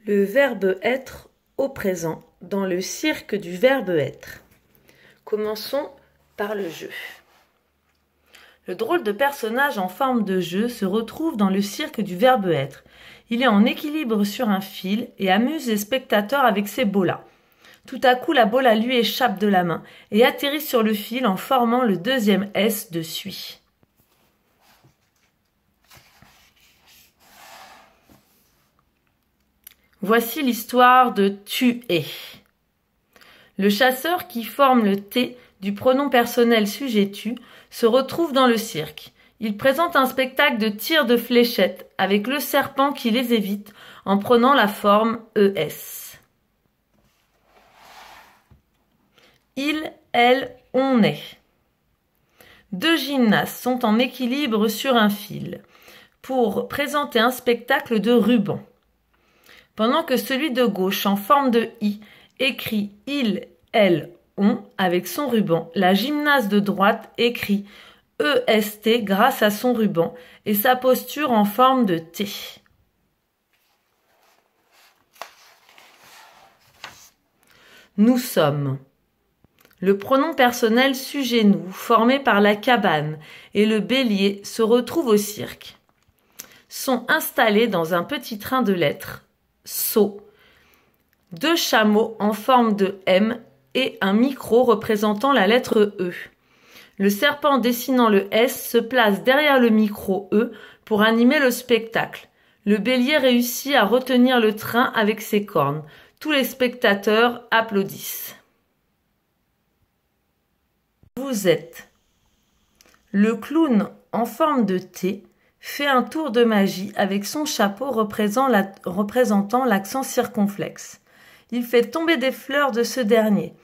Le verbe être au présent dans le cirque du verbe être. Commençons par le jeu. Le drôle de personnage en forme de jeu se retrouve dans le cirque du verbe être. Il est en équilibre sur un fil et amuse les spectateurs avec ses bolas. Tout à coup, la bola lui échappe de la main et atterrit sur le fil en formant le deuxième S de suis. Voici l'histoire de tu es. Le chasseur qui forme le T du pronom personnel sujet tu se retrouve dans le cirque. Il présente un spectacle de tir de fléchettes avec le serpent qui les évite en prenant la forme ES. Il, elle, on est. Deux gymnastes sont en équilibre sur un fil pour présenter un spectacle de ruban. Pendant que celui de gauche en forme de I écrit « il, elle, on » avec son ruban, la gymnaste de droite écrit « EST » grâce à son ruban et sa posture en forme de T. Nous sommes. Le pronom personnel sujet nous, formé par la cabane et le bélier, se retrouve au cirque. Sont installés dans un petit train de lettres, saut, deux chameaux en forme de M et un micro représentant la lettre E. Le serpent dessinant le S se place derrière le micro E pour animer le spectacle. Le bélier réussit à retenir le train avec ses cornes. Tous les spectateurs applaudissent. Vous êtes. Le clown en forme de T fait un tour de magie avec son chapeau représentant l'accent circonflexe. Il fait tomber des fleurs de ce dernier.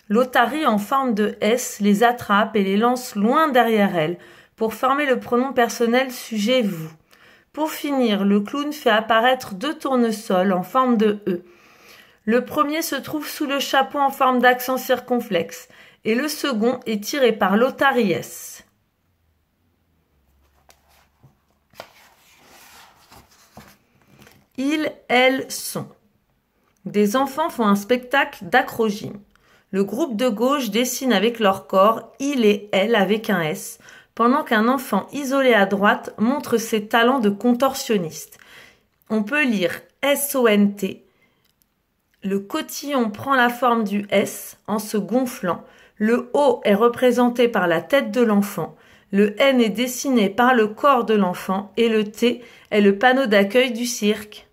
L'otarie en forme de S les attrape et les lance loin derrière elle pour former le pronom personnel sujet vous. Pour finir, le clown fait apparaître deux tournesols en forme de E. Le premier se trouve sous le chapeau en forme d'accent circonflexe et le second est tiré par l'otarie S. Ils, elles, sont. Des enfants font un spectacle d'acrogym. Le groupe de gauche dessine avec leur corps il et elle avec un S, pendant qu'un enfant isolé à droite montre ses talents de contorsionniste. On peut lire S-O-N-T. Le cotillon prend la forme du S en se gonflant. Le O est représenté par la tête de l'enfant. Le N est dessiné par le corps de l'enfant et le T est le panneau d'accueil du cirque.